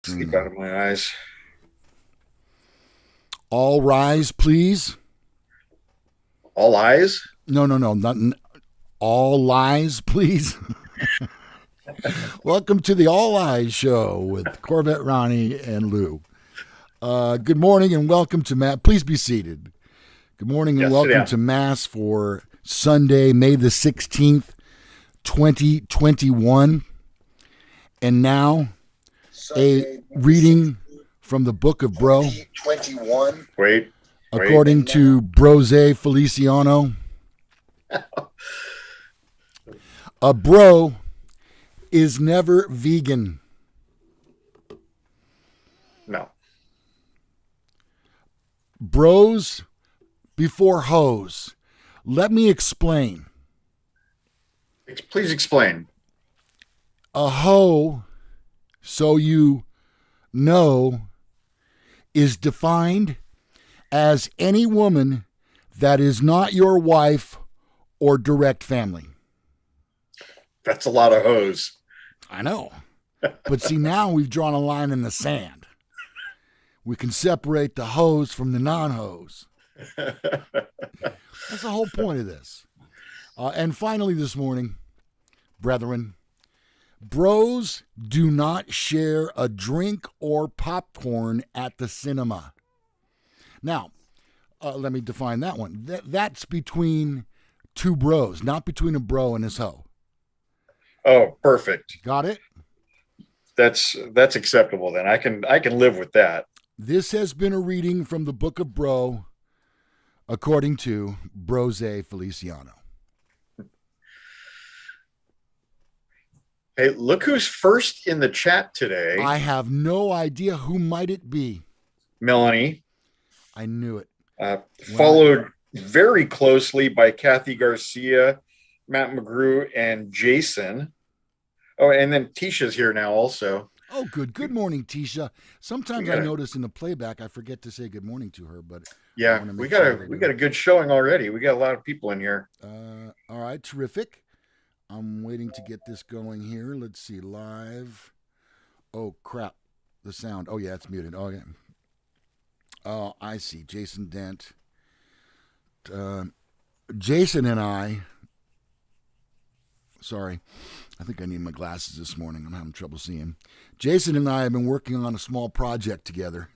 Sleep out of my eyes. All rise, please. All eyes? No, not all lies, please. Welcome to the All Eyes Show with Corvette Ronnie and Lou. Good morning and welcome to Matt. Please be seated. Good morning and welcome to M.A.S. for Sunday, May the 16th, 2021. And now, a reading from the book of Bro. 2021. Wait. According to Brose Feliciano, a bro is never vegan. No. Bros before hoes. Let me explain. Please explain. A hoe, so you know, is defined as any woman that is not your wife or direct family. That's a lot of hoes. I know. But see, now we've drawn a line in the sand. We can separate the hoes from the non-hoes. That's the whole point of this. And finally this morning, brethren, bros do not share a drink or popcorn at the cinema. Now, let me define that one. That's between two bros, not between a bro and his hoe. Oh, perfect. Got it? That's acceptable then. I can live with that. This has been a reading from the book of Bro, according to Brose Feliciano. Hey, look who's first in the chat today. I have no idea who might it be. Melanie. I knew it. Followed very closely by Kathy Garcia, Matt McGrew, and Jason. Oh, and then Tisha's here now also. Oh, good. Good morning, Tisha. Sometimes I notice in the playback I forget to say good morning to her, but yeah, we got a good showing already. We got a lot of people in here. All right, terrific. I'm waiting to get this going here. Let's see, live. Oh crap, the sound. Oh yeah, it's muted. Oh yeah. Oh, I see. Jason Dent. Jason and I. Sorry, I think I need my glasses this morning. I'm having trouble seeing. Jason and I have been working on a small project together.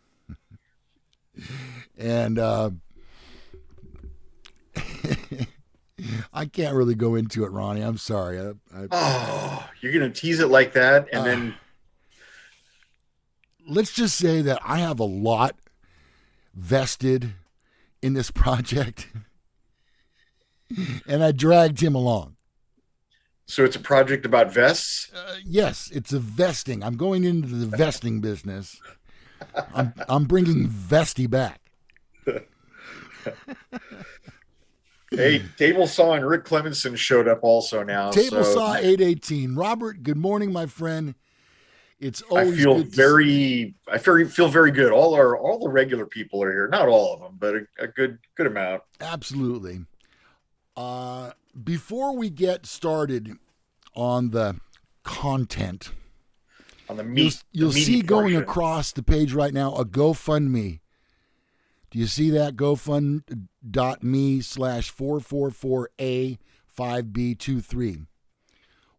And I can't really go into it, Ronnie. I'm sorry. You're going to tease it like that? And then. Let's just say that I have a lot vested in this project. And I dragged him along. So it's a project about vests? Yes, it's a vesting. I'm going into the vesting business. I'm bringing Vesty back. Hey, Table Saw and Rick Clemenson showed up also now. Table Saw 818. Robert, good morning, my friend. It's always I feel very good. All the regular people are here. Not all of them, but a good amount. Absolutely. Before we get started on the content, on the meat, you'll see going across the page right now a GoFundMe. Do you see that? GoFund.me/444A5B23.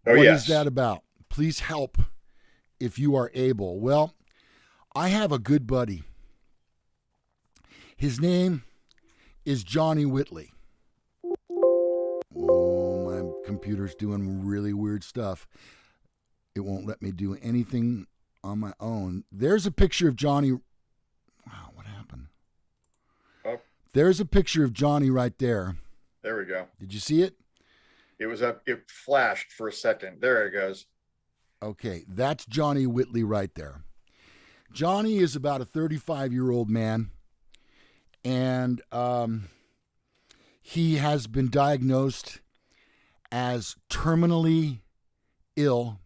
What is that about? Please help if you are able. Well, I have a good buddy. His name is Johnny Whitley. Oh, my computer's doing really weird stuff. It won't let me do anything on my own. There's a picture of Johnny. Wow, what happened? Oh. There's a picture of Johnny right there. There we go. Did you see it? It was up. It flashed for a second. There it goes. Okay, that's Johnny Whitley right there. Johnny is about a 35-year-old man, and he has been diagnosed as terminally ill,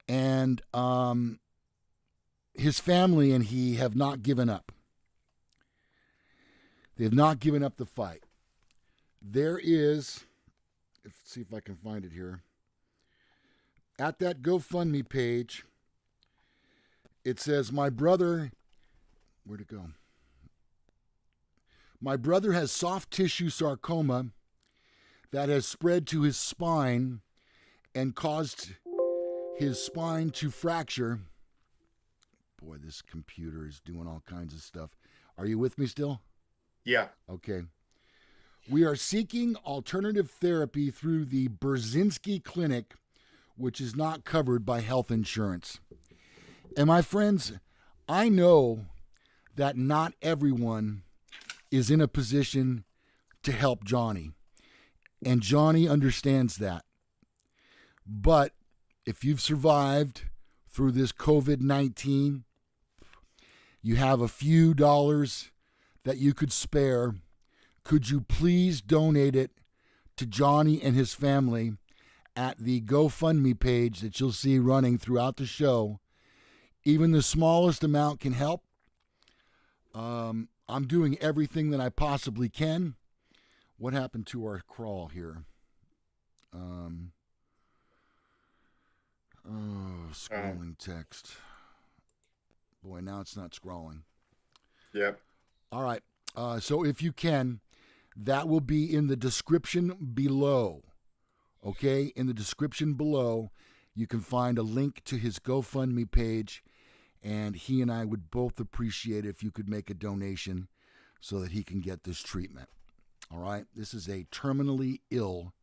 and his family and he have not given up. They have not given up the fight. There is, let's see if I can find it here. At that GoFundMe page, It says, my brother, where'd it go? My brother has soft tissue sarcoma that has spread to his spine and caused his spine to fracture. Boy, this computer is doing all kinds of stuff. Are you with me still? Yeah. Okay. We are seeking alternative therapy through the Brzezinski Clinic, which is not covered by health insurance. And my friends, I know that not everyone is in a position to help Johnny. And Johnny understands that. But if you've survived through this COVID-19, you have a few dollars that you could spare. Could you please donate it to Johnny and his family at the GoFundMe page that you'll see running throughout the show? Even the smallest amount can help. I'm doing everything that I possibly can. What happened to our crawl here? Scrolling text. Boy, now it's not scrolling. Yep. All right. So if you can, that will be in the description below. Okay? In the description below, you can find a link to his GoFundMe page, and he and I would both appreciate it if you could make a donation so that he can get this treatment. All right? This is a terminally ill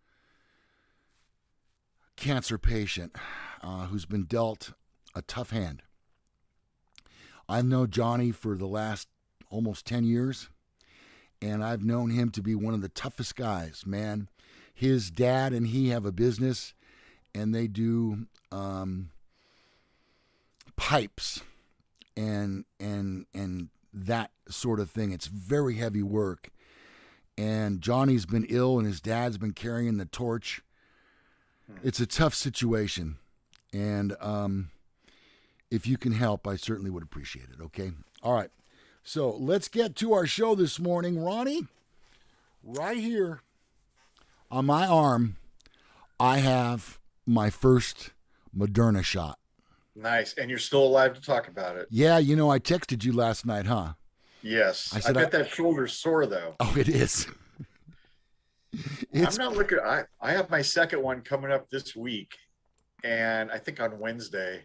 cancer patient who's been dealt a tough hand. I've known Johnny for the last almost 10 years, and I've known him to be one of the toughest guys, man. His dad and he have a business, and they do pipes and that sort of thing. It's very heavy work. And Johnny's been ill, and his dad's been carrying the torch. It's a tough situation. And if you can help, I certainly would appreciate it, okay? All right. So let's get to our show this morning. Ronnie, right here on my arm, I have my first Moderna shot. Nice. And you're still alive to talk about it. Yeah, you know, I texted you last night, huh? Yes. I bet that shoulder's sore, though. Oh, it is. I'm not looking. I have my second one coming up this week, and I think on Wednesday.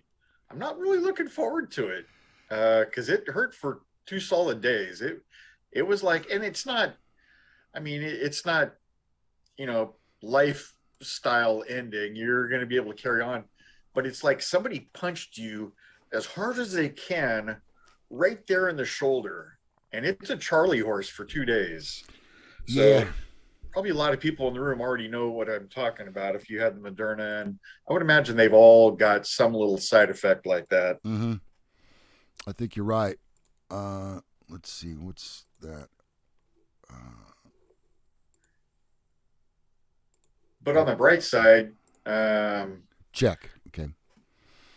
I'm not really looking forward to it because it hurt for 2 solid days. It was like, and it's not. I mean, it's not, lifestyle ending. You're going to be able to carry on, but it's like somebody punched you as hard as they can right there in the shoulder, and it's a Charlie horse for 2 days. So, yeah. Probably a lot of people in the room already know what I'm talking about if you had the Moderna, and I would imagine they've all got some little side effect like that. Mm-hmm. I think you're right. Let's see. What's that? But on the bright side, check. Okay.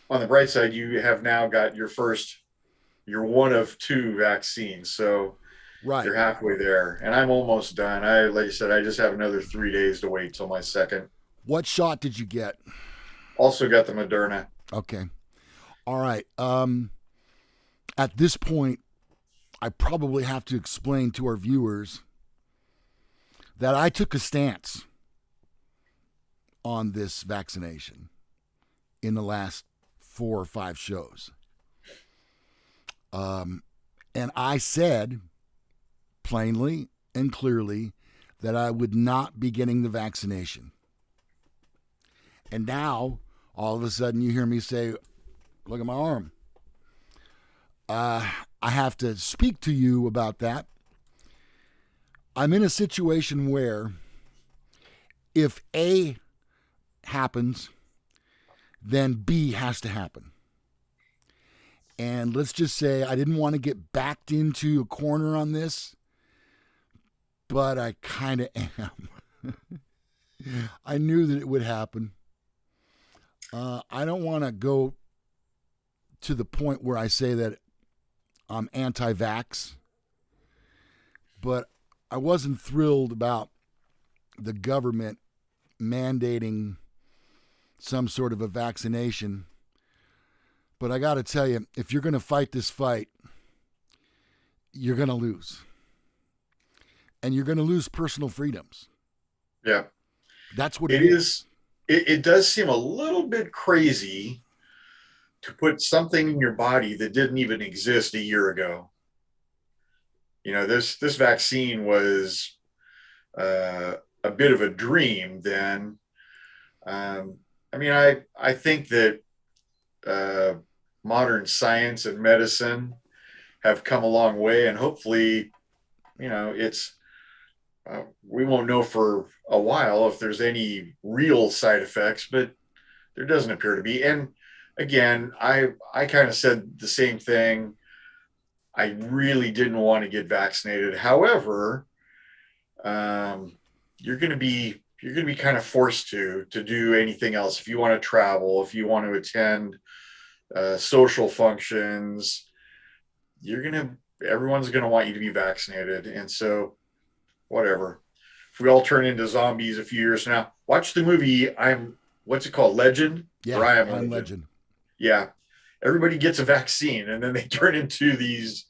On the bright side, you have now got your one of 2 vaccines. So right. You're halfway there, and I'm almost done. Like I said, I just have another 3 days to wait till my second. What shot did you get? Also got the Moderna. Okay. All right. At this point, I probably have to explain to our viewers that I took a stance on this vaccination in the last 4 or 5 shows. And I said plainly and clearly that I would not be getting the vaccination. And now, all of a sudden, you hear me say, look at my arm. I have to speak to you about that. I'm in a situation where if A happens, then B has to happen. And let's just say I didn't want to get backed into a corner on this, but I kind of am. I knew that it would happen. I don't want to go to the point where I say that I'm anti-vax, but I wasn't thrilled about the government mandating some sort of a vaccination But I got to tell you, if you're going to fight this fight, you're going to lose. And you're going to lose personal freedoms. Yeah. That's what It is. It does seem a little bit crazy to put something in your body that didn't even exist a year ago. This vaccine was a bit of a dream then. I think that modern science and medicine have come a long way, and hopefully, it's we won't know for a while if there's any real side effects, but there doesn't appear to be. And again, I kind of said the same thing. I really didn't want to get vaccinated. However, you're going to be kind of forced to do anything else. If you want to travel, if you want to attend social functions, everyone's going to want you to be vaccinated. And so whatever. If we all turn into zombies a few years from now, watch the movie. What's it called? Legend? Yeah, or I Am I'm Legend. Legend. Yeah. Everybody gets a vaccine and then they turn into these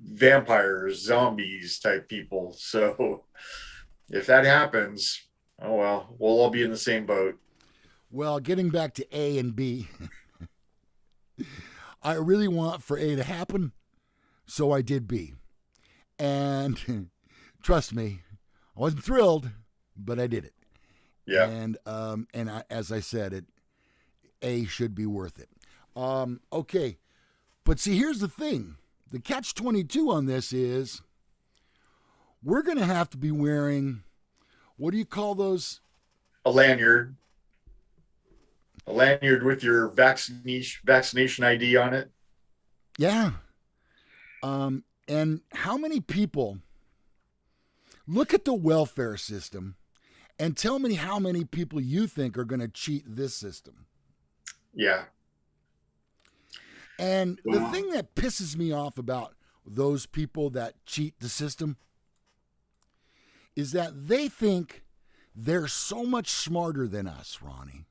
vampires, zombies type people. So if that happens, oh well, we'll all be in the same boat. Well, getting back to A and B, I really want for A to happen, so I did B. And trust me, I wasn't thrilled, but I did it. Yeah. And as I said, A should be worth it. Okay. But see, here's the thing. The catch-22 on this is we're going to have to be wearing, what do you call those? A lanyard. A lanyard with your vaccination ID on it. Yeah. And how many people look at the welfare system and tell me how many people you think are going to cheat this system? Yeah. And the thing that pisses me off about those people that cheat the system is that they think they're so much smarter than us, Ronnie.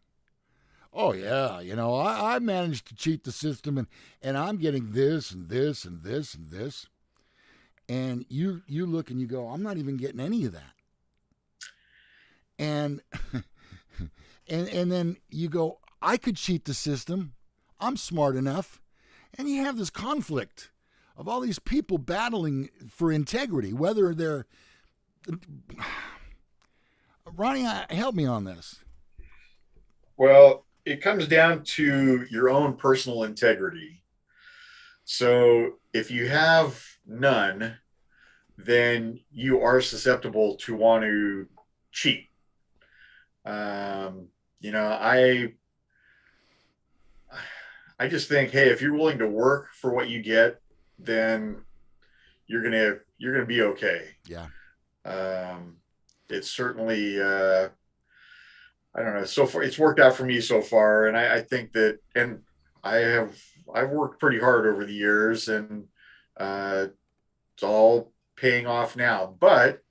Oh, yeah, I managed to cheat the system and I'm getting this and this and this and this. And you look and you go, I'm not even getting any of that. And and then you go, I could cheat the system. I'm smart enough. And you have this conflict of all these people battling for integrity, whether they're... Ronnie, help me on this. Well, it comes down to your own personal integrity. So if you have none, then you are susceptible to want to cheat. I just think, hey, if you're willing to work for what you get, then you're gonna be okay. Yeah. It's certainly I don't know. So far, it's worked out for me so far, and I think that, and I've worked pretty hard over the years, and it's all paying off now. But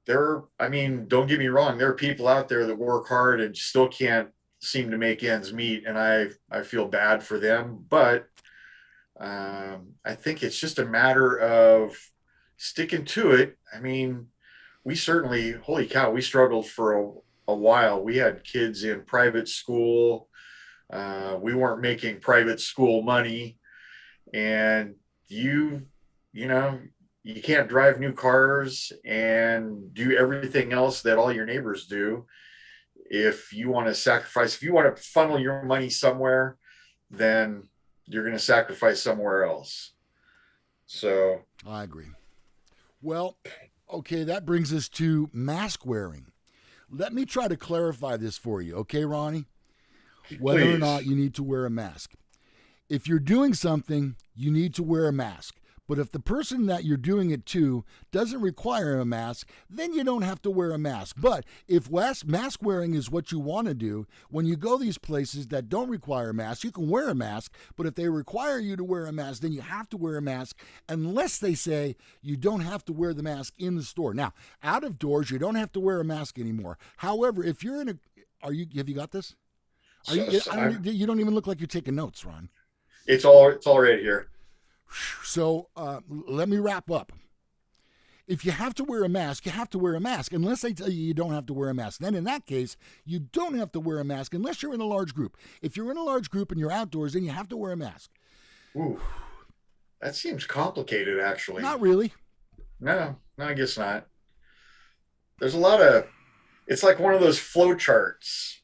don't get me wrong, there are people out there that work hard and still can't seem to make ends meet, and I feel bad for them. But I think it's just a matter of sticking to it. We certainly, holy cow, we struggled for a while. We had kids in private school. We weren't making private school money, and you can't drive new cars and do everything else that all your neighbors do. If you want to funnel your money somewhere, then you're going to sacrifice somewhere else. So I agree. Well, okay, that brings us to mask wearing. Let me try to clarify this for you, okay, Ronnie? Whether Please. or not you need to wear a mask. If you're doing something, you need to wear a mask. But if the person that you're doing it to doesn't require a mask, then you don't have to wear a mask. But if mask wearing is what you want to do, when you go these places that don't require a mask, you can wear a mask. But if they require you to wear a mask, then you have to wear a mask unless they say you don't have to wear the mask in the store. Now, out of doors, you don't have to wear a mask anymore. However, if you're in have you got this? Are you? You don't even look like you're taking notes, Ron. It's all right here. So let me wrap up. If you have to wear a mask, you have to wear a mask, unless they tell you don't have to wear a mask. Then in that case, you don't have to wear a mask unless you're in a large group. If you're in a large group and you're outdoors, then you have to wear a mask. Ooh, that seems complicated, actually. Not really. No, I guess not. There's a lot of, it's like one of those flow charts.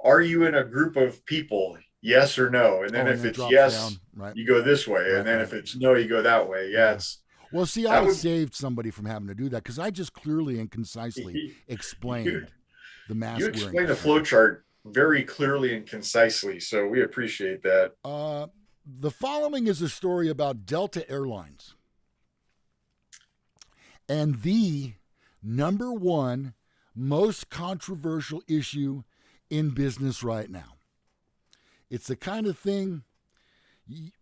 Are you in a group of people? Yes or no? And then if it's yes, down, right, you go this way. Right, and then if it's no, you go that way. Yeah, it's. Well, see, I saved somebody from having to do that because I just clearly and concisely explained the mask. You explained the flow chart very clearly and concisely, so we appreciate that. The following is a story about Delta Airlines and the number one most controversial issue in business right now. It's the kind of thing,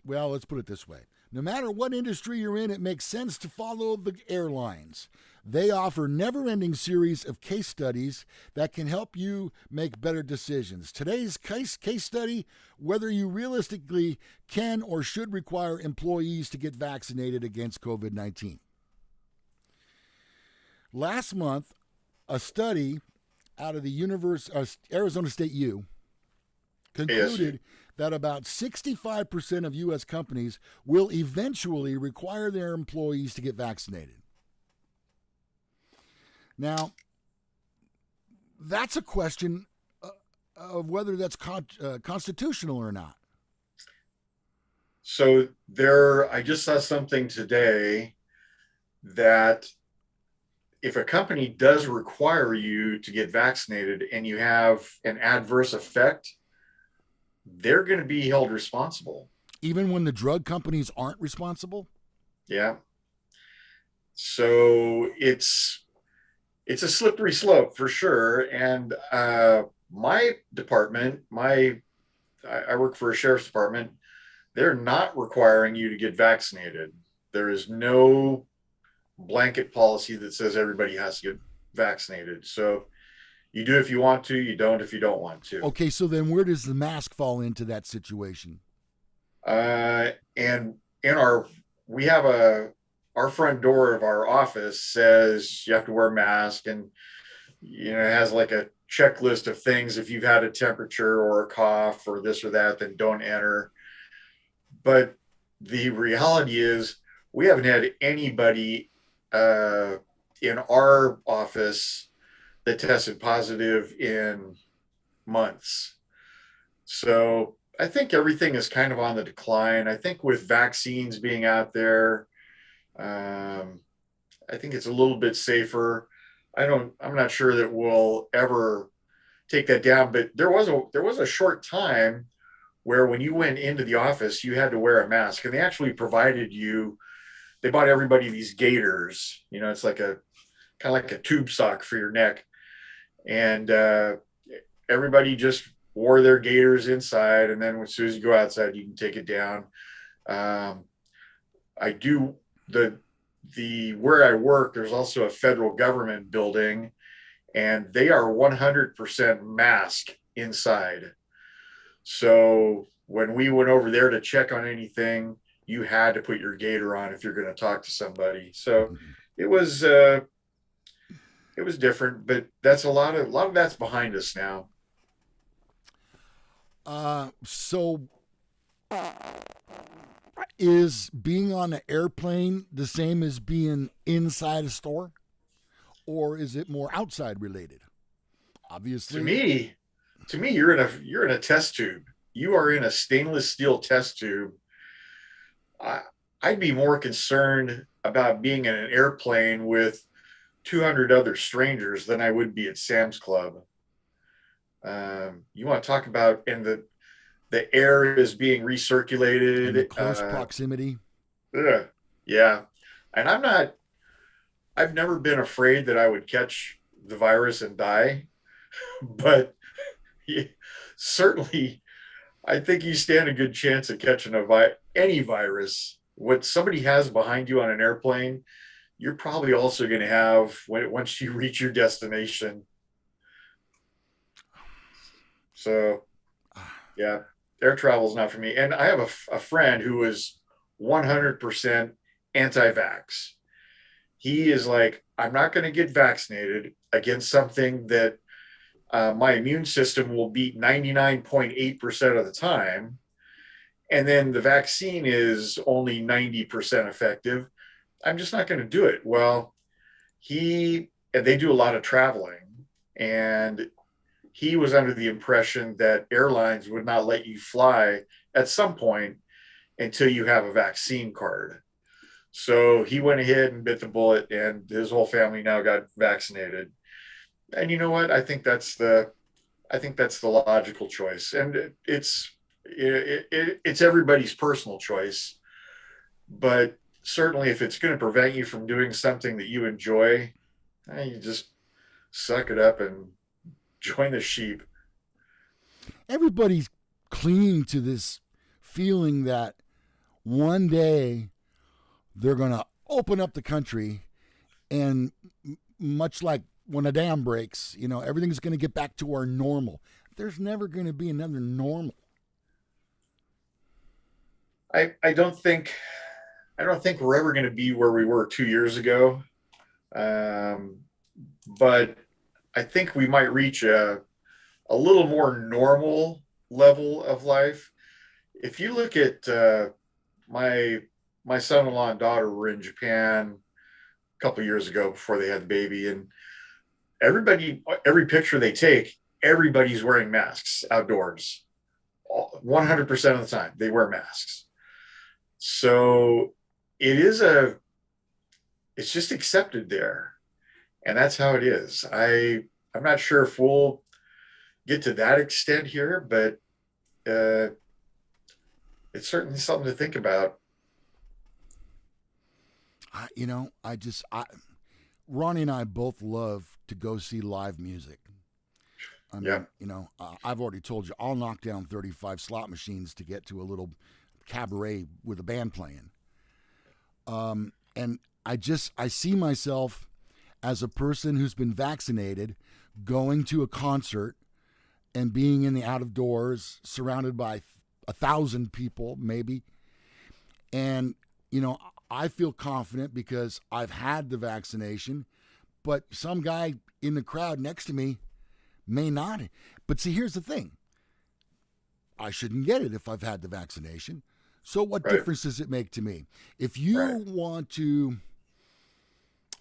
well, let's put it this way. No matter what industry you're in, it makes sense to follow the airlines. They offer never-ending series of case studies that can help you make better decisions. Today's case study, whether you realistically can or should require employees to get vaccinated against COVID-19. Last month, a study out of the Arizona State U concluded that about 65% of U.S. companies will eventually require their employees to get vaccinated. Now, that's a question of whether that's constitutional or not. So I just saw something today that if a company does require you to get vaccinated and you have an adverse effect, they're going to be held responsible. Even when the drug companies aren't responsible? Yeah. So it's a slippery slope for sure. And my department, I work for a sheriff's department, they're not requiring you to get vaccinated. There is no blanket policy that says everybody has to get vaccinated. So you do if you want to, you don't if you don't want to. Okay, so then where does the mask fall into that situation? And we have our front door of our office says you have to wear a mask, and it has like a checklist of things. If you've had a temperature or a cough or this or that, then don't enter. But the reality is we haven't had anybody in our office that tested positive in months. So I think everything is kind of on the decline. I think with vaccines being out there, I think it's a little bit safer. I'm not sure that we'll ever take that down, but there was a short time where when you went into the office, you had to wear a mask, and they actually they bought everybody these gaiters. It's like kind of like a tube sock for your neck. And everybody just wore their gaiters inside, and then as soon as you go outside, you can take it down. I do where I work. There's also a federal government building, and they are 100% mask inside. So when we went over there to check on anything, you had to put your gaiter on if you're going to talk to somebody. So it was different, but that's a lot of that's behind us now. So is being on an airplane the same as being inside a store, or is it more outside related? Obviously, to me, you're in a test tube. You are in a stainless steel test tube. I'd be more concerned about being in an airplane with 200 other strangers than I would be at Sam's Club. You want to talk about, and the air is being recirculated. And the close proximity. Yeah. And I've never been afraid that I would catch the virus and die, but certainly I think you stand a good chance of catching any virus. What somebody has behind you on an airplane, you're probably also going to have once you reach your destination. So Yeah, air travel is not for me. And I have a friend who is 100% anti-vax. He is like, I'm not going to get vaccinated against something that my immune system will beat 99.8% of the time. And then the vaccine is only 90% effective. I'm just not going to do it. Well, and they do a lot of traveling, and he was under the impression that airlines would not let you fly at some point until you have a vaccine card. So he went ahead and bit the bullet, and his whole family now got vaccinated. And you know what? I think that's the logical choice, and it's everybody's personal choice. But certainly, if it's going to prevent you from doing something that you enjoy, you just suck it up and join the sheep. Everybody's clinging to this feeling that one day they're going to open up the country, and much like when a dam breaks, everything's going to get back to our normal. There's never going to be another normal. I don't think we're ever going to be where we were 2 years ago, um, but I think we might reach a little more normal level of life. If you look at my my son-in-law and daughter were in Japan a couple of years ago before they had the baby, and every picture they take, everybody's wearing masks outdoors. 100% of the time they wear masks. So it is it's just accepted there, and that's how it is. I'm not sure if we'll get to that extent here, but uh, it's certainly something to think about. Ronnie and I both love to go see live music. I Yeah. mean, I've already told you, I'll knock down 35 slot machines to get to a little cabaret with a band playing. And I see myself as a person who's been vaccinated going to a concert and being in the out of doors, surrounded by 1,000 people, maybe. And, I feel confident because I've had the vaccination, but some guy in the crowd next to me may not. But see, here's the thing, I shouldn't get it if I've had the vaccination. So what Right. difference does it make to me? If you Right. want to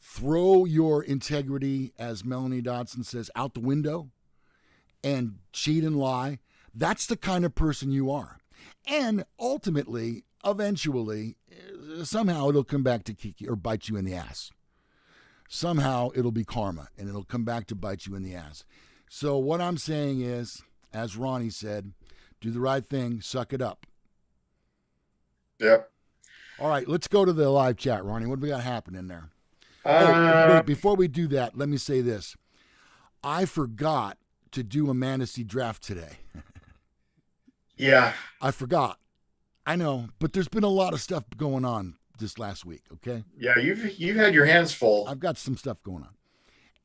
throw your integrity, as Melanie Dodson says, out the window and cheat and lie, that's the kind of person you are. And ultimately, eventually, somehow it'll come back to kick you or bite you in the ass. Somehow it'll be karma and it'll come back to bite you in the ass. So what I'm saying is, as Ronnie said, do the right thing, suck it up. Yep. All right, let's go to the live chat, Ronnie. What do we got happening there? Uh, Wait, before we do that, let me say this. I forgot to do a fantasy draft today. yeah. I forgot. I know, but there's been a lot of stuff going on this last week, okay? Yeah. You've had your hands full. I've got some stuff going on.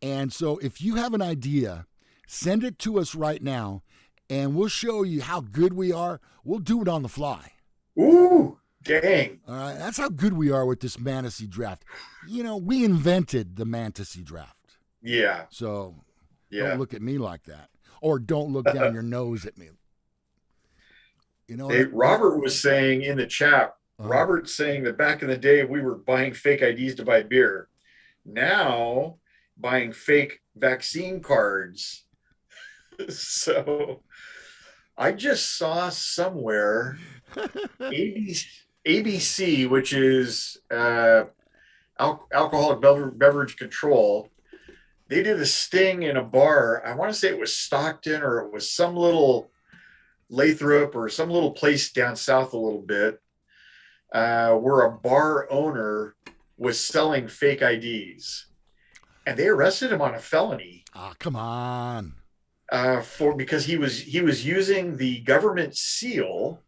And so if you have an idea, send it to us right now, and we'll show you how good we are. We'll do it on the fly. Ooh, dang. All right, that's how good we are with this fantasy draft. We invented the fantasy draft. Yeah. So Yeah. don't look at me like that. Or don't look down your nose at me. Hey, Robert was saying in the chat, Uh-huh. Robert's saying that back in the day, we were buying fake IDs to buy beer. Now, buying fake vaccine cards. So I just saw somewhere ABC, which is alcoholic beverage control. They did a sting in a bar. I want to say it was Stockton, or it was some little Lathrop or some little place down south a little bit, where a bar owner was selling fake IDs, and they arrested him on a felony. Come on. Because he was using the government seal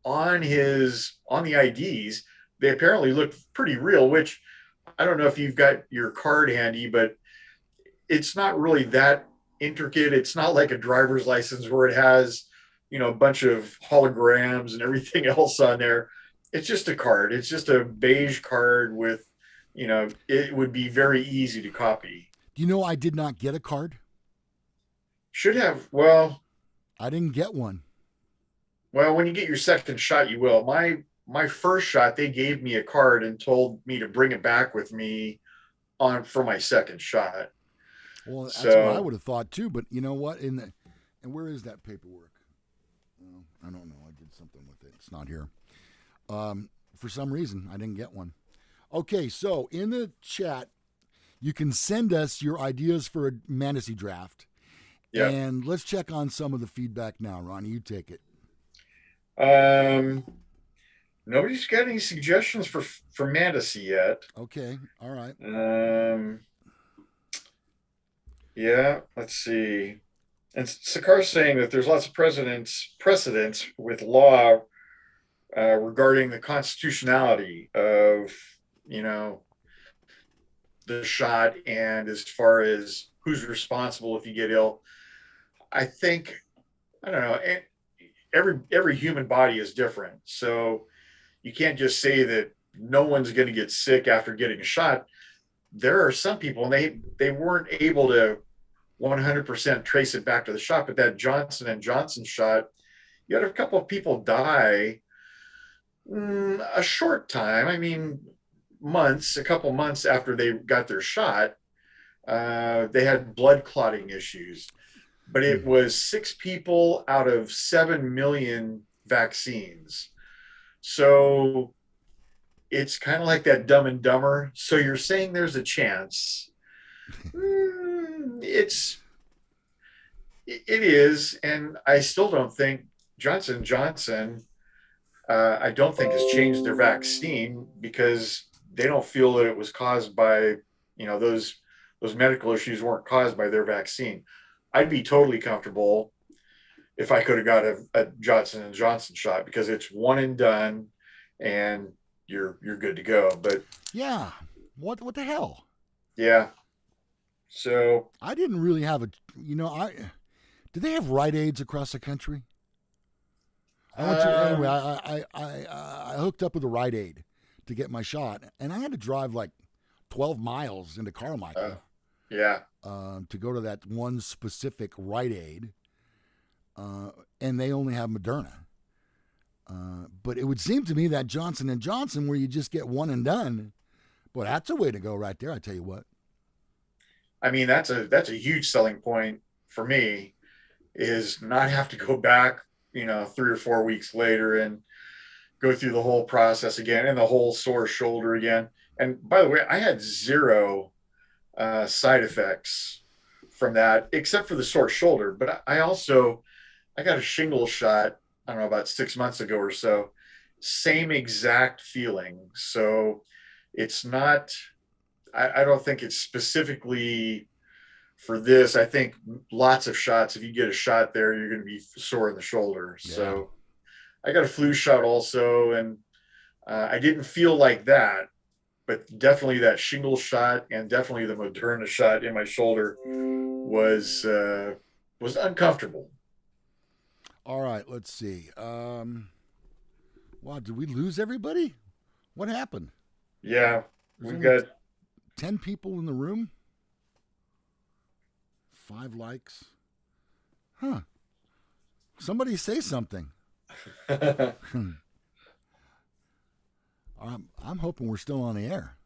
on the IDs. They apparently looked pretty real, which I don't know if you've got your card handy, but it's not really that intricate. It's not like a driver's license where it has, a bunch of holograms and everything else on there. It's just a card. It's just a beige card with, it would be very easy to copy. Do you know I did not get a card? Should have. I didn't get one. Well, when you get your second shot, you will. My first shot, they gave me a card and told me to bring it back with me on for my second shot. Well, that's what I would have thought too. But you know what? And where is that paperwork? Well, I don't know. I did something with it. It's not here. For some reason, I didn't get one. Okay, so in the chat, you can send us your ideas for a fantasy draft. Yeah. And let's check on some of the feedback now. Ronnie, you take it. Nobody's got any suggestions for fantasy yet. Okay, all right. Yeah, let's see. And Sakar's saying that there's lots of precedents with law regarding the constitutionality of, the shot, and as far as who's responsible if you get ill. I think, I don't know, every human body is different. So you can't just say that no one's going to get sick after getting a shot. There are some people, and they weren't able to 100% trace it back to the shot, but that Johnson & Johnson shot, you had a couple of people die a short time. I mean, a couple months after they got their shot. They had blood clotting issues, but it was 6 people out of 7 million vaccines. So it's kind of like that Dumb and Dumber. So you're saying there's a chance. It is, and I still don't think Johnson & Johnson, I don't think has changed their vaccine because they don't feel that it was caused by, those medical issues weren't caused by their vaccine. I'd be totally comfortable if I could have got a Johnson & Johnson shot because it's one and done and you're good to go. But yeah, what the hell? Yeah. So I didn't really have do they have Rite Aids across the country? I hooked up with a Rite Aid to get my shot, and I had to drive like 12 miles into Carmichael. To go to that one specific Rite Aid, and they only have Moderna. But it would seem to me that Johnson & Johnson, where you just get one and done, boy, that's a way to go right there. I tell you what. I mean, that's a huge selling point for me, is not have to go back, 3 or 4 weeks later and go through the whole process again and the whole sore shoulder again. And by the way, I had 0 side effects from that, except for the sore shoulder. But I got a shingles shot, I don't know, about 6 months ago or so. Same exact feeling. So it's not, I don't think it's specifically for this. I think lots of shots, if you get a shot there, you're going to be sore in the shoulder. Yeah. So I got a flu shot also, and I didn't feel like that, but definitely that shingles shot and definitely the Moderna shot in my shoulder was uncomfortable. All right, let's see. Wow, did we lose everybody? What happened? Yeah, we've got 10 people in the room. 5 likes. Huh. Somebody say something. I'm hoping we're still on the air.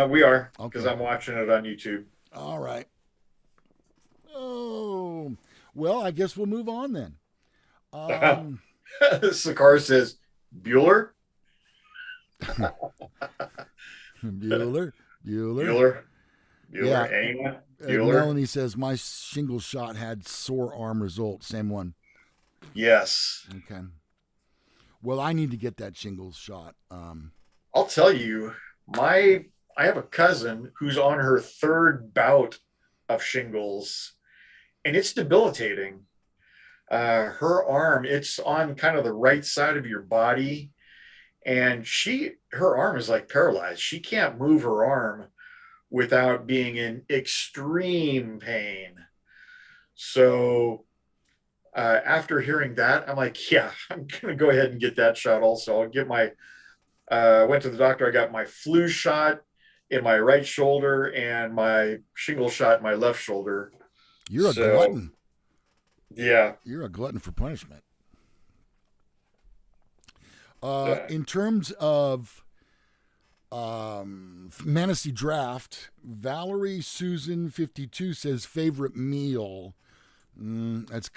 We are, because I'm watching it on YouTube. All right. Oh, well, I guess we'll move on then. Sakar says, Bueller? Bueller. Yeah. Bueller. Melanie says, my shingles shot had sore arm result. Same one. Yes. Okay. Well, I need to get that shingles shot. I'll tell you, I have a cousin who's on her 3rd bout of shingles, and it's debilitating. Her arm, it's on kind of the right side of your body, and her arm is like paralyzed. She can't move her arm without being in extreme pain. So After hearing that, I'm like, yeah, I'm gonna go ahead and get that shot. Also, I'll get my. Went to the doctor. I got my flu shot in my right shoulder and my shingle shot in my left shoulder. You're a So glutton. yeah, You're a glutton for punishment. uh, In terms of fantasy draft, Valerie Susan 52 says favorite meal. That's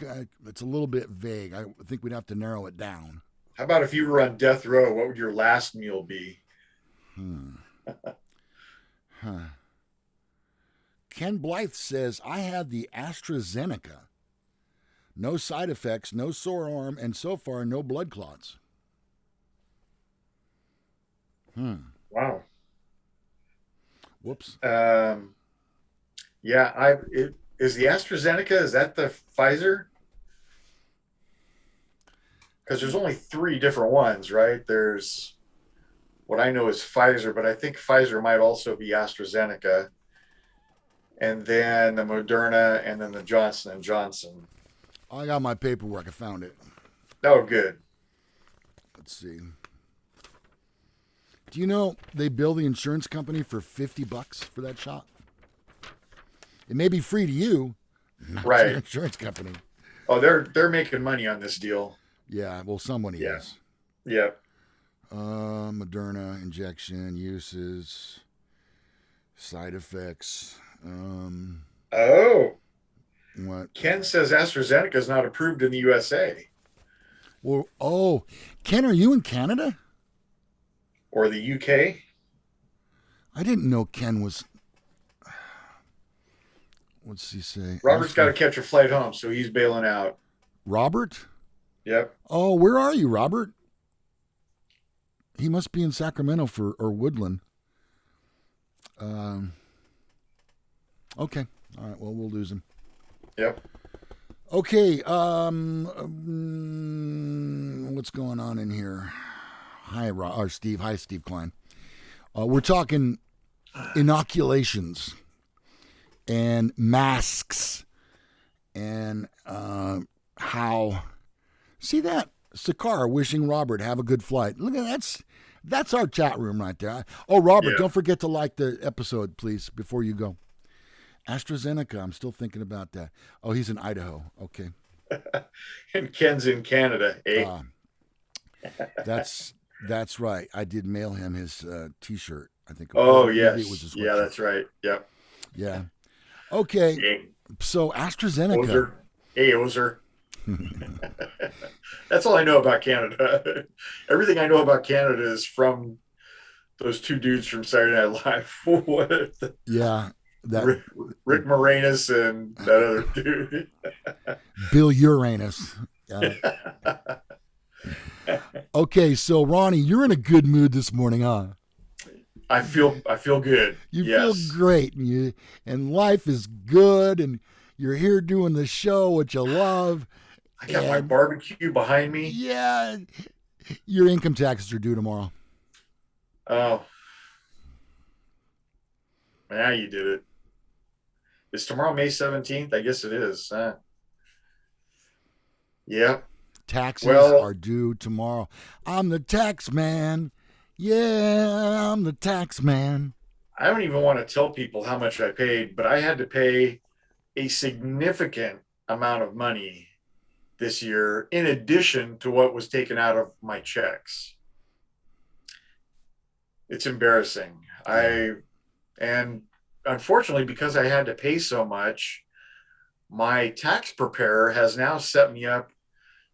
a little bit vague. I think we'd have to narrow it down. how about if you were on death row? What would your last meal be? Huh. Ken Blythe says I had the AstraZeneca. No side effects, no sore arm, and so far no blood clots. Wow. Whoops. Yeah, is the AstraZeneca, is that the Pfizer? Because there's only three different ones, right? There's what I know is Pfizer, but I think Pfizer might also be AstraZeneca, and then the Moderna, and then the Johnson and Johnson. I got my paperwork. I found it. Oh, good. Let's see. Do you know they bill the insurance company for $50 for that shot? It may be free to you, not to the insurance company. Oh, they're making money on this deal. Yeah, well, someone is. Yeah. Moderna injection uses, side effects. Oh, What? Ken says AstraZeneca is not approved in the USA Well, Ken, are you in Canada? or the UK. I didn't know Ken was. What's he say? Robert's got to catch a flight home, so he's bailing out. Robert? Yep. Oh, where are you, Robert? He must be in Sacramento or Woodland. Okay. All right. Well, we'll lose him. Yep. Okay. What's going on in here? Hi, Steve. Hi, Steve Klein. We're talking inoculations and masks and how. See that? Sakar wishing Robert have a good flight. Look at that's our chat room right there. Oh, Robert, don't forget to like the episode, please, before you go. AstraZeneca, I'm still thinking about that. Oh, he's in Idaho. Okay. And Ken's in Canada, eh? That's right. I did mail him his T-shirt. I think. Oh, yes. Maybe it was his yeah, that's right. Yep. Yeah. Okay. Hey. So AstraZeneca. Ozer. That's all I know about Canada. Everything I know about Canada is from those two dudes from Saturday Night Live. Yeah. Rick Moranis and that other dude. Bill Uranus. Okay, so Ronnie, you're in a good mood this morning, huh? I feel good. You feel great, and life is good, and you're here doing the show, which you love. I got my barbecue behind me. Yeah, your income taxes are due tomorrow. Oh, now you did it. Is tomorrow May 17th? I guess it is. Yeah. Taxes are due tomorrow. I'm the tax man. Yeah, I'm the tax man. I don't even want to tell people how much I paid, but I had to pay a significant amount of money this year in addition to what was taken out of my checks. It's embarrassing. And unfortunately, because I had to pay so much, my tax preparer has now set me up.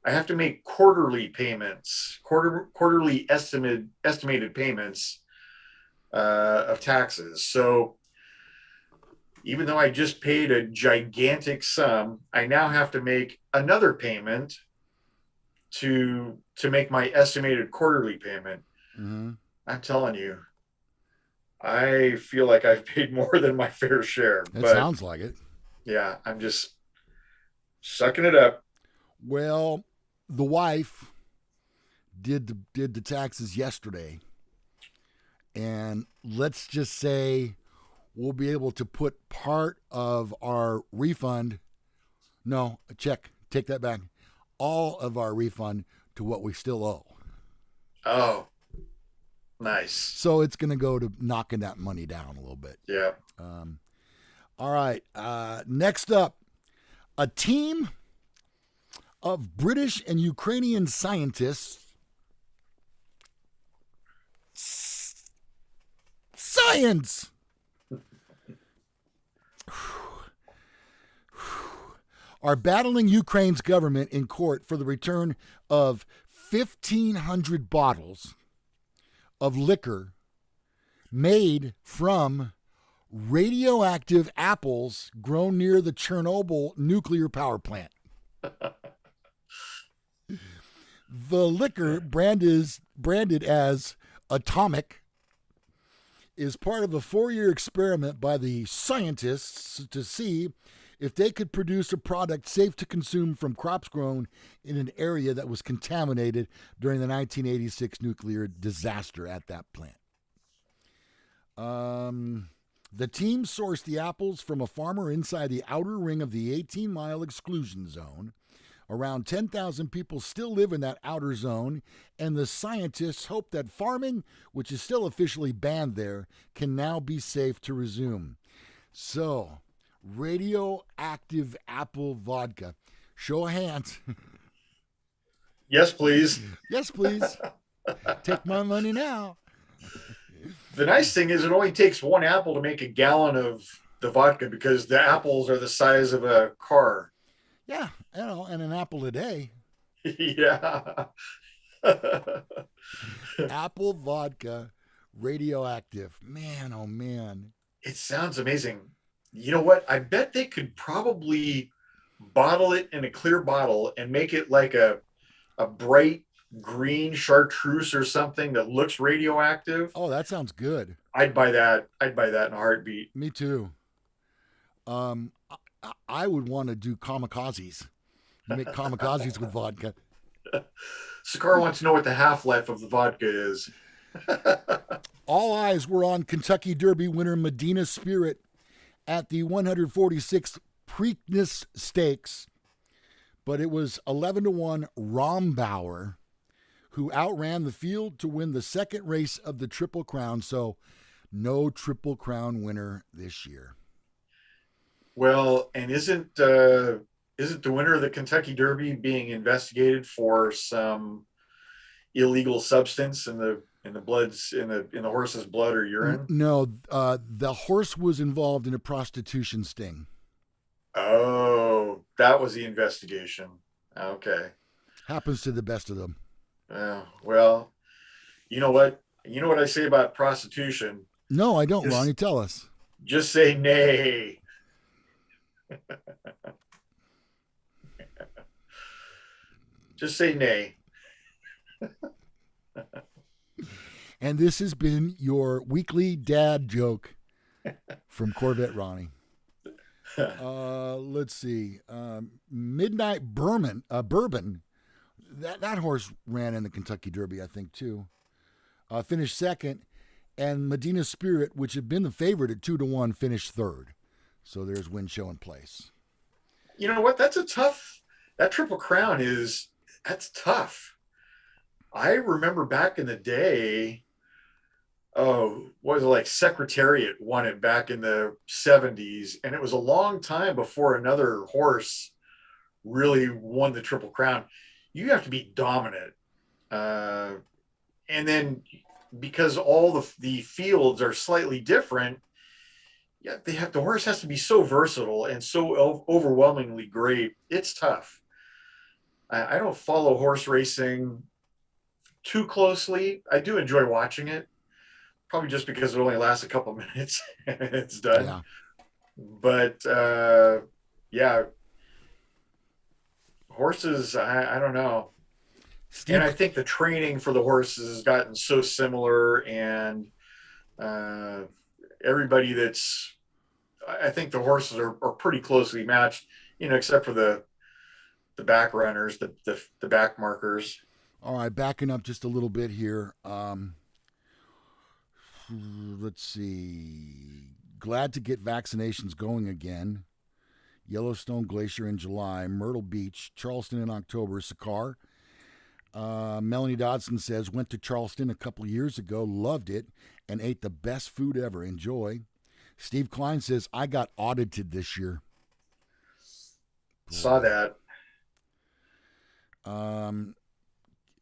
I have to make quarterly payments, quarterly estimated payments of taxes. So even though I just paid a gigantic sum, I now have to make another payment to make my estimated quarterly payment. Mm-hmm. I'm telling you, I feel like I've paid more than my fair share. It sounds like it. Yeah, I'm just sucking it up. Well, the wife did the taxes yesterday, and let's just say we'll be able to put part of our refund. No, a check. Take that back. all of our refund to what we still owe. Oh, nice. So it's going to go to knocking that money down a little bit. Yeah. All right. Next up, a team of British and Ukrainian scientists. Science! Are battling Ukraine's government in court for the return of 1,500 bottles of liquor made from radioactive apples grown near the Chernobyl nuclear power plant. The liquor, branded as Atomic, is part of a 4-year experiment by the scientists to see if they could produce a product safe to consume from crops grown in an area that was contaminated during the 1986 nuclear disaster at that plant. The team sourced the apples from a farmer inside the outer ring of the 18-mile exclusion zone. Around 10,000 people still live in that outer zone, and the scientists hope that farming, which is still officially banned there, can now be safe to resume. So, radioactive apple vodka. Show of hands. Yes, please. Yes, please. Take my money now. The nice thing is it only takes one apple to make a gallon of the vodka because the apples are the size of a car. Yeah, and an apple a day. Yeah. Apple vodka, radioactive. Man, oh man. It sounds amazing. You know what? I bet they could probably bottle it in a clear bottle and make it like a bright green chartreuse or something that looks radioactive. Oh, that sounds good. I'd buy that. I'd buy that in a heartbeat. Me too. I would want to do kamikazes. Make kamikazes with vodka. Sakara wants to know what the half-life of the vodka is. All eyes were on Kentucky Derby winner Medina Spirit at the 146th Preakness Stakes, but it was 11-1 Rombauer who outran the field to win the second race of the Triple Crown, so no Triple Crown winner this year. Well, and isn't the winner of the Kentucky Derby being investigated for some illegal substance in the horse's blood or urine? No, the horse was involved in a prostitution sting. Oh, that was the investigation. Okay. Happens to the best of them. Well, you know what? You know what I say about prostitution? No, I don't, Ronnie. Tell us. Just say nay. Just say nay. And this has been your weekly dad joke from Corvette Ronnie. Let's see. Midnight Bourbon. That horse ran in the Kentucky Derby, I think, too. Finished second. And Medina Spirit, which had been the favorite at 2-1, finished third. So there's win show in place. You know what? That Triple Crown that's tough. I remember back in the day, was it like Secretariat won it back in the 70s, and it was a long time before another horse really won the Triple Crown. You have to be dominant. And then because all the fields are slightly different, the horse has to be so versatile and so overwhelmingly great. It's tough. I don't follow horse racing too closely. I do enjoy watching it, probably just because it only lasts a couple minutes and it's done. Yeah. But horses, I don't know. And I think the training for the horses has gotten so similar, and everybody I think the horses are pretty closely matched, except for the back runners, the back markers. All right, backing up just a little bit here. Let's see. Glad to get vaccinations going again. Yellowstone Glacier in July, Myrtle Beach, Charleston in October, Sakar. Melanie Dodson says, went to Charleston a couple years ago, loved it, and ate the best food ever. Enjoy. Steve Klein says, I got audited this year. Saw that.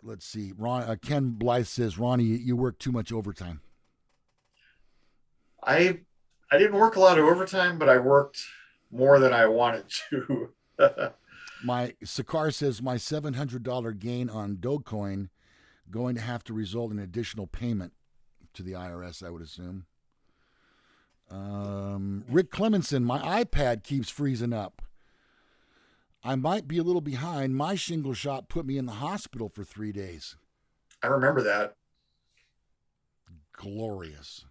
Let's see. Ken Blythe says, Ronnie, you work too much overtime. I didn't work a lot of overtime, but I worked more than I wanted to. Sakar says, my $700 gain on Dogecoin going to have to result in additional payment to the IRS, I would assume. Rick Clemenson, my iPad keeps freezing up. I might be a little behind. My shingle shot put me in the hospital for 3 days. I remember that. Glorious.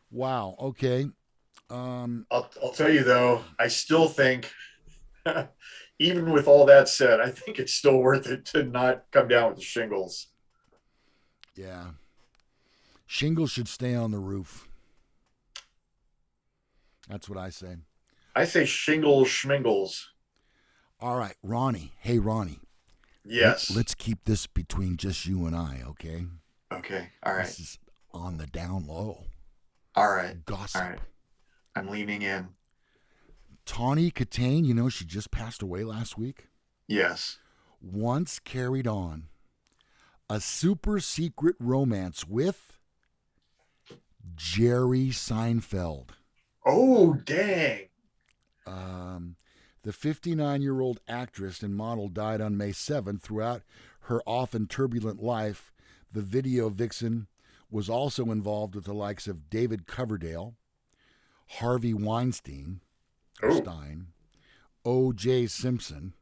Wow. Okay. I'll tell you though, I still think, even with all that said, I think it's still worth it to not come down with the shingles. Yeah. Shingles should stay on the roof. That's what I say. I say shingles, schmingles. All right, Ronnie. Hey, Ronnie. Yes. Let's keep this between just you and I, okay? Okay. All right. This is on the down low. All right. Gossip. All right. I'm leaning in. Tawny Kitaen, she just passed away last week. Yes. Once carried on a super secret romance with Jerry Seinfeld. Oh, dang. The 59-year-old actress and model died on May 7th. Throughout her often turbulent life, the video vixen was also involved with the likes of David Coverdale, Harvey Weinstein, Stein, O.J. Simpson,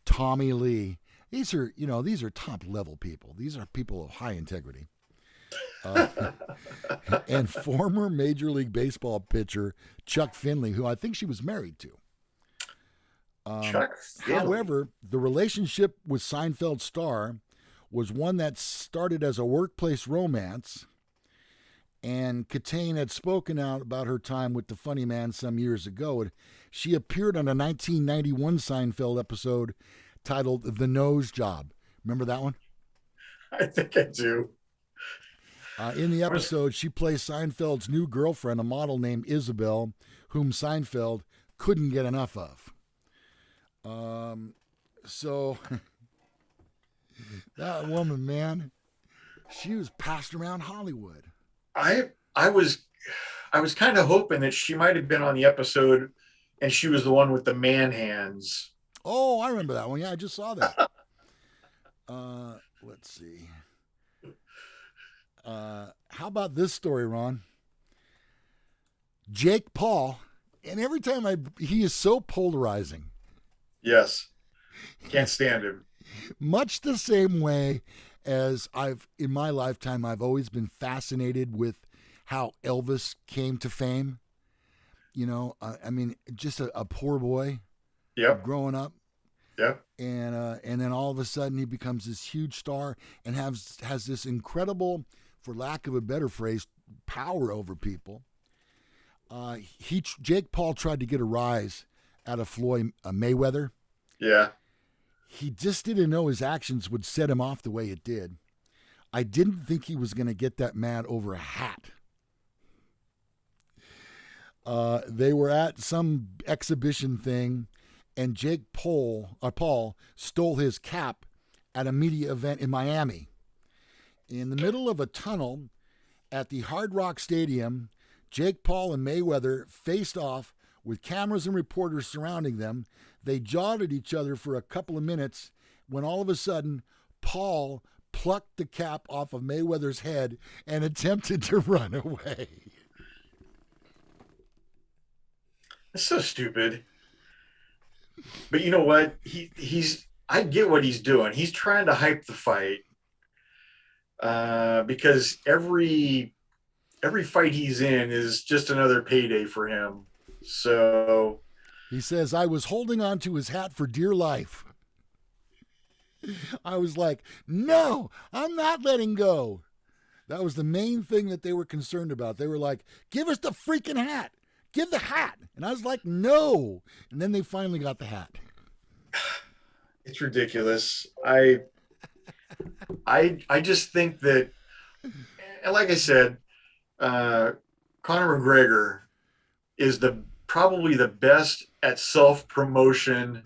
Tommy Lee. These are top-level people. These are people of high integrity. And former Major League Baseball pitcher Chuck Finley, who I think she was married to. However, the relationship with Seinfeld star was one that started as a workplace romance, and Kitaen had spoken out about her time with the funny man some years ago. She appeared on a 1991 Seinfeld episode titled The Nose Job. Remember that one? I think I do. In the episode, she plays Seinfeld's new girlfriend, a model named Isabel, whom Seinfeld couldn't get enough of. So that woman, man, she was passed around Hollywood. I was kind of hoping that she might have been on the episode and she was the one with the man hands. Oh, I remember that one. Yeah, I just saw that. Let's see. How about this story, Ron? Jake Paul, and every time he is so polarizing. Yes. Can't stand him. Much the same way as in my lifetime, I've always been fascinated with how Elvis came to fame. Just a poor boy. Yep. Growing up. Yep. And then all of a sudden he becomes this huge star and has this incredible, for lack of a better phrase, power over people. Jake Paul tried to get a rise out of Floyd Mayweather. Yeah. He just didn't know his actions would set him off the way it did. I didn't think he was going to get that mad over a hat. They were at some exhibition thing, and Jake Paul stole his cap at a media event in Miami. In the middle of a tunnel at the Hard Rock Stadium, Jake Paul and Mayweather faced off with cameras and reporters surrounding them. They jawed at each other for a couple of minutes when all of a sudden Paul plucked the cap off of Mayweather's head and attempted to run away. It's so stupid. But you know what? I get what he's doing. He's trying to hype the fight. Because every fight he's in is just another payday for him. So he says, I was holding on to his hat for dear life. I was like, no, I'm not letting go. That was the main thing that they were concerned about. They were like, give us the freaking hat. give the hat. And I was like, no. And then they finally got the hat. It's ridiculous. I just think that, and like I said, Conor McGregor is probably the best at self promotion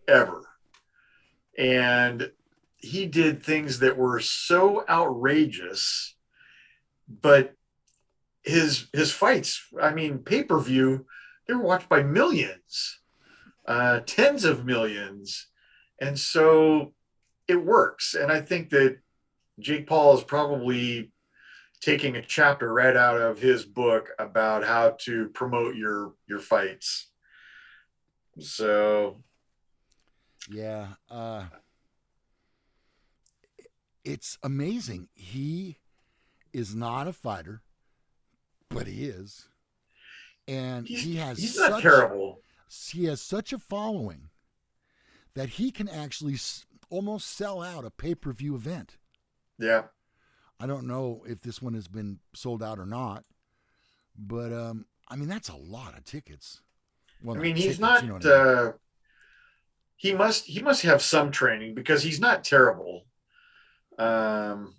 ever, and he did things that were so outrageous, but his fights, I mean, pay-per-view, they were watched by millions, tens of millions, and so it works. And I think that Jake Paul is probably taking a chapter right out of his book about how to promote your fights. So yeah, it's amazing. He is not a fighter, but he is, and he's not terrible. He has such a following that he can actually almost sell out a pay-per-view event. Yeah. I don't know if this one has been sold out or not, but I mean, that's a lot of tickets. Well, I mean, he's not. You know I mean? He must have some training because he's not terrible. And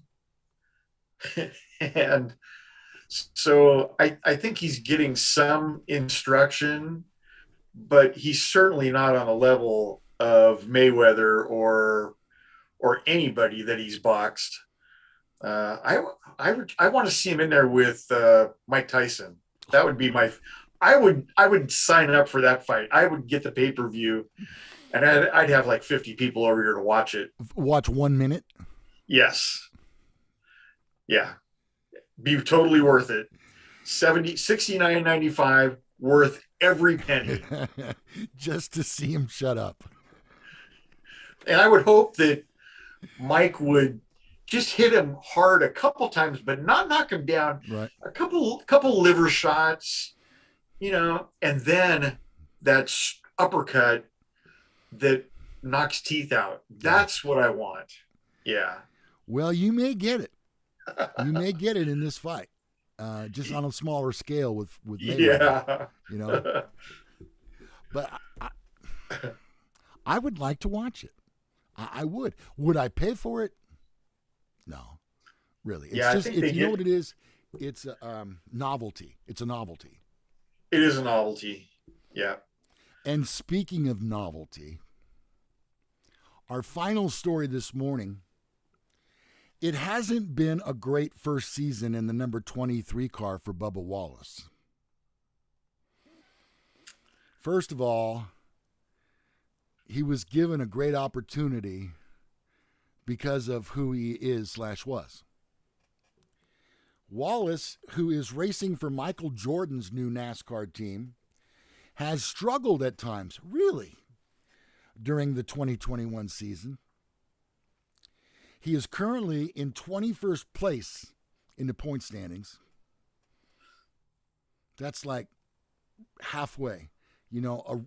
so I think he's getting some instruction, but he's certainly not on a level of Mayweather or anybody that he's boxed. I want to see him in there with Mike Tyson. That would be I would sign up for that fight. I would get the pay-per-view, and I'd have like 50 people over here to watch it. Watch 1 minute? Yes. Yeah. Be totally worth it. $69.95, worth every penny. Just to see him shut up. And I would hope that Mike would just hit him hard a couple times, but not knock him down. Right. A couple liver shots, and then that uppercut that knocks teeth out. That's what I want. Yeah. Well, you may get it. You may get it in this fight, just on a smaller scale with Mayweather. Yeah. But I would like to watch it. I would. Would I pay for it? No, really. It's you know what it is? It's a novelty. It's a novelty. It is a novelty. Yeah. And speaking of novelty, our final story this morning, it hasn't been a great first season in the number 23 car for Bubba Wallace. First of all, he was given a great opportunity because of who he is/was. Wallace, who is racing for Michael Jordan's new NASCAR team, has struggled at times, really, during the 2021 season. He is currently in 21st place in the point standings. That's like halfway. A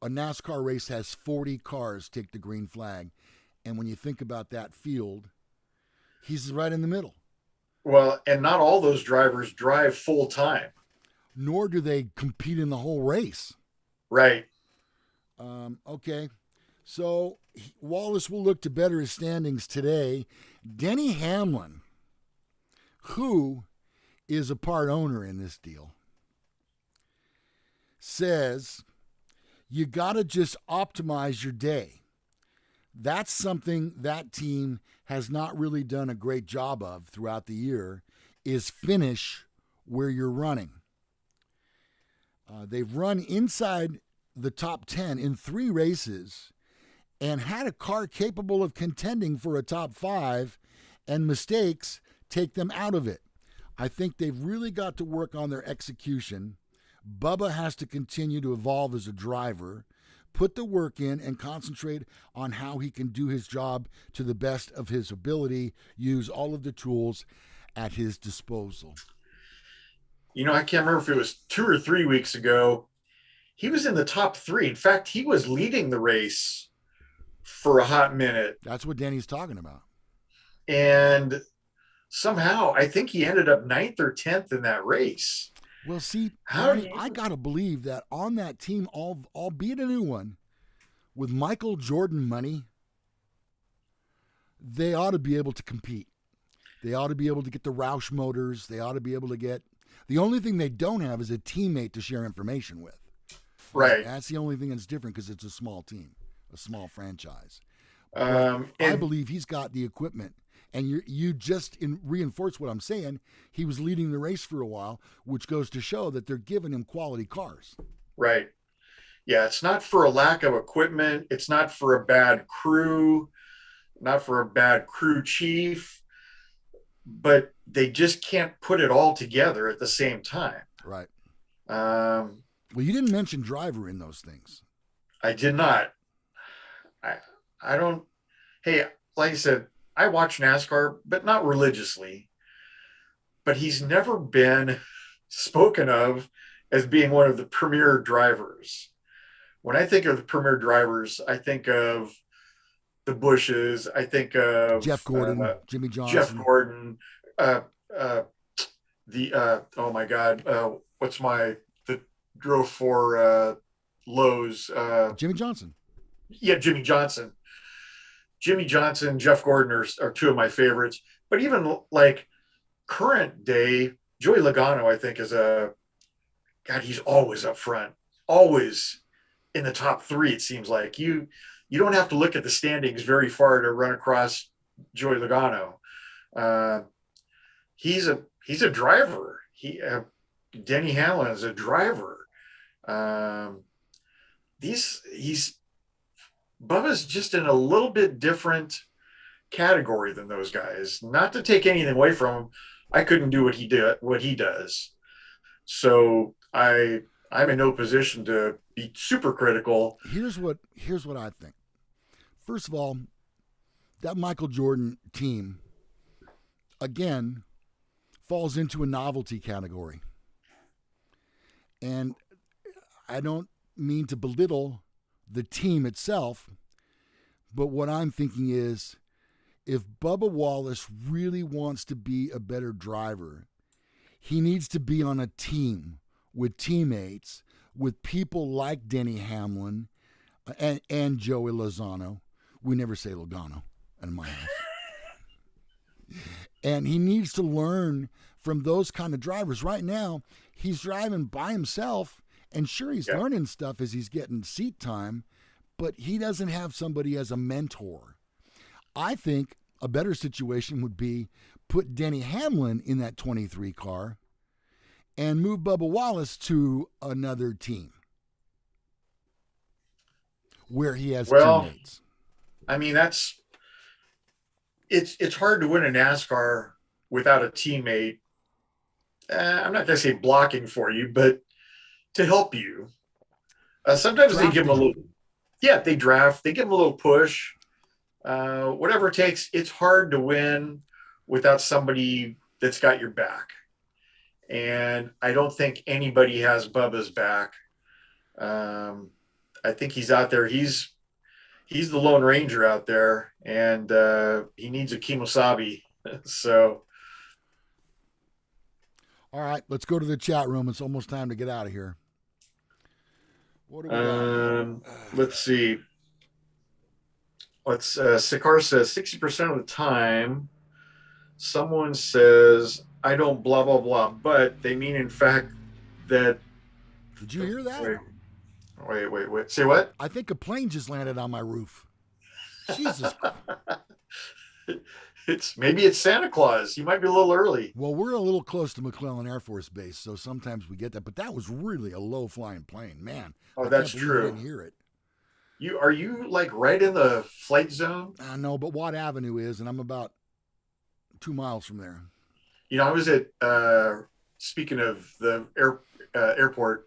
NASCAR race has 40 cars take the green flag. And when you think about that field, he's right in the middle. Well, and not all those drivers drive full time. Nor do they compete in the whole race. Right. Okay. So Wallace will look to better his standings today. Denny Hamlin, who is a part owner in this deal, says you got to just optimize your day. That's something that team has not really done a great job of throughout the year, is finish where you're running. They've run inside the top 10 in 3 races and had a car capable of contending for a top 5, and mistakes take them out of it. I think they've really got to work on their execution. Bubba has to continue to evolve as a driver, put the work in, and concentrate on how he can do his job to the best of his ability, use all of the tools at his disposal. I can't remember if it was 2 or 3 weeks ago. He was in the top 3. In fact, he was leading the race for a hot minute. That's what Danny's talking about. And somehow, I think he ended up 9th or 10th in that race. Well, see, How do Ronnie, you? I got to believe that on that team, albeit a new one, with Michael Jordan money, they ought to be able to compete. They ought to be able to get the Roush motors. They ought to be able to get. The only thing they don't have is a teammate to share information with. Right. That's the only thing that's different because it's a small team, a small franchise. But I And believe he's got the equipment. And you just reinforce what I'm saying. He was leading the race for a while, which goes to show that they're giving him quality cars. right. Yeah, it's not for a lack of equipment. It's not for a bad crew, not for a bad crew chief, but they just can't put it all together at the same time. Right. Um, Well, you didn't mention driver in those things. I did not. I I don't. Hey, like I said, I watch NASCAR, but not religiously. But he's never been spoken of as being one of the premier drivers. When I think of the premier drivers, I think of the Bushes. I think of Jeff Gordon, Jimmy Jeff Johnson. Gordon. Uh, uh, oh my God, what's my that drove for Lowe's? Jimmy Johnson. Yeah, Jimmy Johnson. Jimmy Johnson, Jeff Gordon are two of my favorites. But even like current day, Joey Logano, I think, is a God. He's always up front, always in the top three. It seems like you don't have to look at the standings very far to run across Joey Logano. Uh, he's a driver. Denny Hamlin is a driver. Um, he's Bubba's just in a little bit different category than those guys. Not to take anything away from him, I couldn't do what he does. So I'm in no position to be super critical. Here's what I think. First of all, that Michael Jordan team again falls into a novelty category. And I don't mean to belittle the team itself, but what I'm thinking is if Bubba Wallace really wants to be a better driver, he needs to be on a team with teammates, with people like Denny Hamlin and Joey Lozano. We never say Logano in my house. And he needs to learn from those kind of drivers. Right now, he's driving by himself, and sure, he's learning stuff as he's getting seat time, but he doesn't have somebody as a mentor. I think a better situation would be put Denny Hamlin in that 23 car and move Bubba Wallace to another team where he has teammates. I mean, it's hard to win a NASCAR without a teammate. I'm not going to say blocking for you, but to help you. Sometimes Drafting. They give them a little, they draft, they give them a little push, whatever it takes. It's hard to win without somebody that's got your back. And I don't think anybody has Bubba's back. I think he's out there. He's the Lone Ranger out there, and he needs a Kimosabi. So, all right, let's go to the chat room. It's almost time to get out of here. What do we got? Let's see. Sikar says 60% of the time, someone says, I don't blah, blah, blah, but they mean, in fact, that. Did you hear that? Wait. Say what? I think a plane just landed on my roof. Jesus Christ. Maybe it's Santa Claus. You might be a little early. Well, we're a little close to McClellan Air Force Base, so sometimes we get that. But that was really a low-flying plane, man. Oh, that's true. I didn't hear it. Are you like right in the flight zone? No, but Watt Avenue is, and I'm about 2 miles from there. I was at. Speaking of the airport,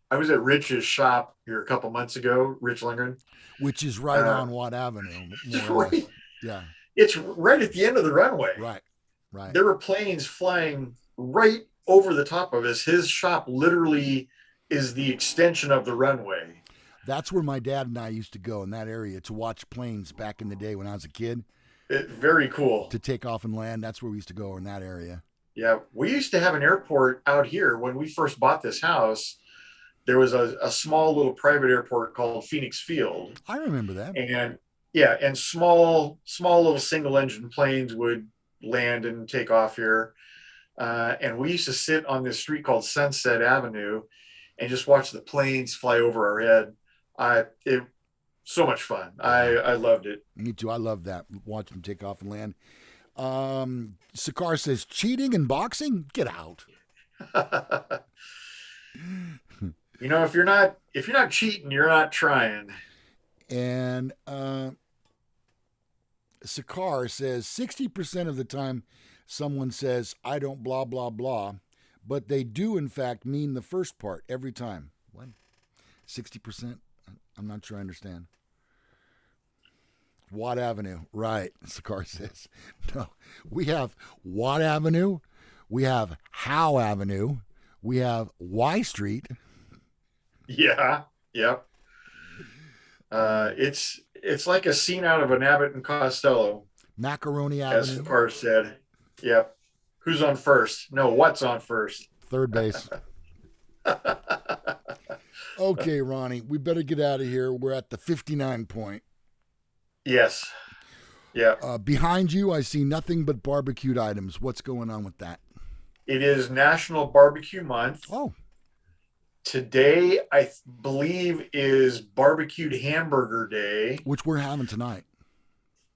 I was at Rich's shop here a couple months ago. Rich Lindgren, which is right on Watt Avenue. Right. Yeah. It's right at the end of the runway. Right. There were planes flying right over the top of us. His shop literally is the extension of the runway. That's where my dad and I used to go, in that area, to watch planes back in the day when I was a kid. Very cool. To take off and land. That's where we used to go, in that area. Yeah, we used to have an airport out here when we first bought this house. There was a small little private airport called Phoenix Field, I remember that. and yeah, and small little single engine planes would land and take off here. And we used to sit on this street called Sunset Avenue and just watch the planes fly over our head. It so much fun. Yeah. I loved it. Me too. I love that. Watch them take off and land. Sakar says cheating in boxing? Get out. If you're not cheating, you're not trying. And Sakar says 60% of the time someone says, I don't blah, blah, blah, but they do, in fact, mean the first part every time. What? 60%? I'm not sure I understand. Watt Avenue. Right, Sakar says. No, we have Watt Avenue. We have Howe Avenue. We have Y Street. Yeah, yep. It's like a scene out of an Abbott and Costello, Macaroni as Avenue. Sakar said. Yep. Who's on first? No, what's on first? Third base. Okay, Ronnie, we better get out of here. We're at the 59 point. Yes. Yeah. Behind you, I see nothing but barbecued items. What's going on with that? It is National Barbecue Month. Oh, Today, I believe, is Barbecued Hamburger Day. which we're having tonight.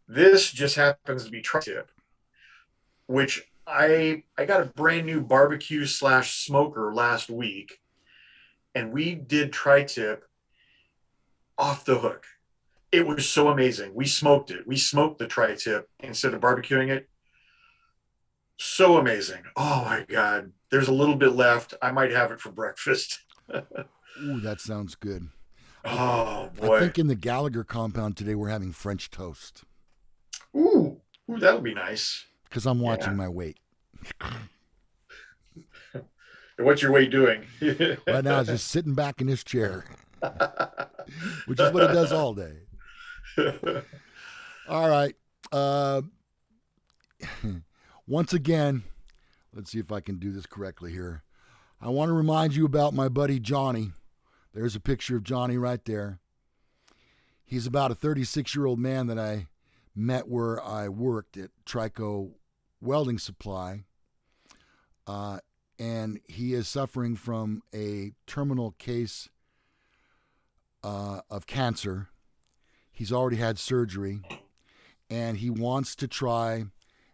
This just happens to be tri-tip, which I got a brand new barbecue / smoker last week, and we did tri-tip off the hook. It was so amazing. We smoked it. We smoked the tri-tip instead of barbecuing it. So amazing. Oh my God. There's a little bit left. I might have it for breakfast. Ooh, that sounds good. Oh boy. I think in the Gallagher compound today we're having French toast Ooh, that'll be nice. because I'm watching Yeah. my weight. What's your weight doing? Right now, it's just sitting back in this chair, which is what it does all day. All right. Once again, let's see if I can do this correctly here. I want to remind you about my buddy Johnny. There's a picture of Johnny right there. He's about a 36-year-old man that I met where I worked at Trico Welding Supply. And he is suffering from a terminal case of cancer. He's already had surgery, and he wants to try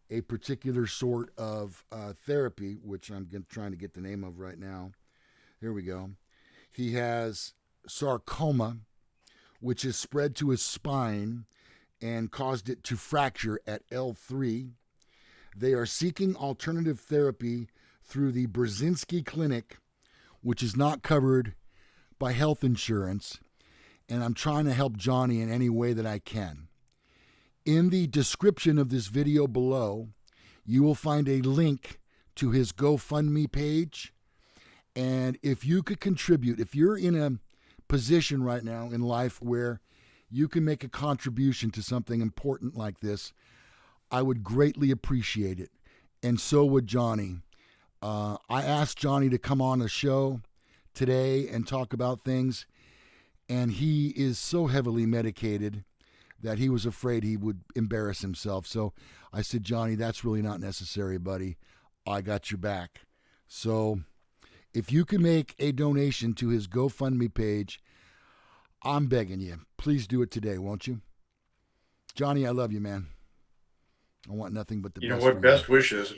a particular sort of therapy, which I'm trying to get the name of right now. Here we go. He has sarcoma, which has spread to his spine and caused it to fracture at L3. They are seeking alternative therapy through the Brzezinski Clinic, which is not covered by health insurance, and I'm trying to help Johnny in any way that I can. In the description of this video below, you will find a link to his GoFundMe page, and if you could contribute, if you're in a position right now in life where you can make a contribution to something important like this, I would greatly appreciate it, and so would Johnny. I asked Johnny to come on a show today and talk about things, and he is so heavily medicated that he was afraid he would embarrass himself. So I said, Johnny, that's really not necessary, buddy. I got your back. So if you can make a donation to his GoFundMe page, I'm begging you, please do it today, won't you? Johnny, I love you, man. I want nothing but the best. You know what? For Best wishes.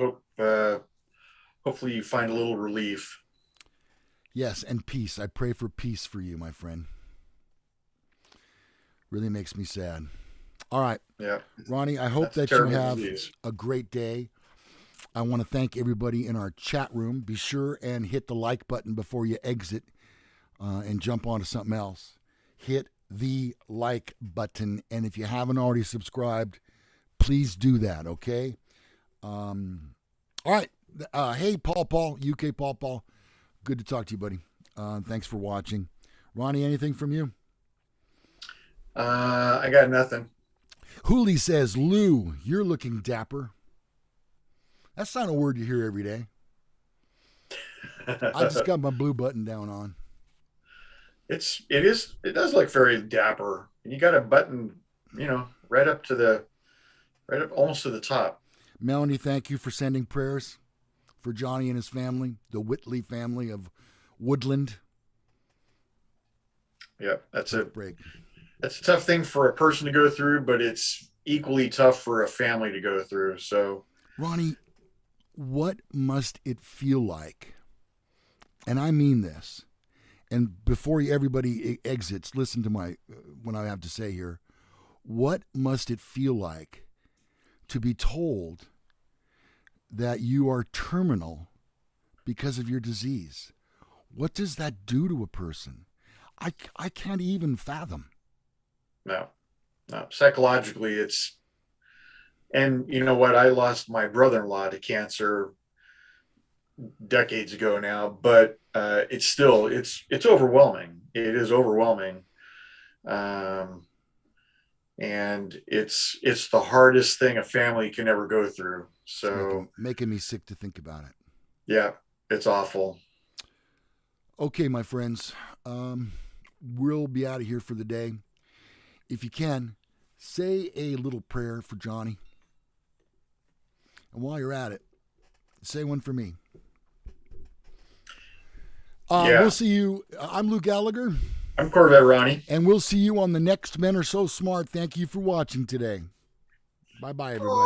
Hopefully you find a little relief. Yes, and peace. I pray for peace for you, my friend. Really makes me sad. All right. Yeah. Ronnie, I hope That's that you terrible have disease. a great day. I want to thank everybody in our chat room. Be sure and hit the like button before you exit and jump onto something else. Hit the like button. And if you haven't already subscribed, please do that, okay? All right. Hey, Paul, UK Paul. Good to talk to you, buddy. Thanks for watching. Ronnie, anything from you? I got nothing. Hooley says, Lou, you're looking dapper. That's not a word you hear every day. I just got my blue button down on. It does look very dapper, and you got a button, right up almost to the top. Melanie, thank you for sending prayers for Johnny and his family, the Whitley family of Woodland. Yeah, Break. That's a tough thing for a person to go through, but it's equally tough for a family to go through. So, Ronnie, what must it feel like? And I mean this. And before everybody exits, listen to what I have to say here. What must it feel like to be told that you are terminal because of your disease? What does that do to a person? I can't even fathom. No. Psychologically, and you know what? I lost my brother-in-law to cancer decades ago now, but it's overwhelming. It is overwhelming. And it's the hardest thing a family can ever go through. So making me sick to think about it. Yeah, it's awful. Okay, my friends, we'll be out of here for the day. If you can, say a little prayer for Johnny. And while you're at it, say one for me. We'll see you. I'm Lou Gallagher. I'm Corvette Ronnie. And we'll see you on the next Men Are So Smart. Thank you for watching today. Bye-bye, everybody.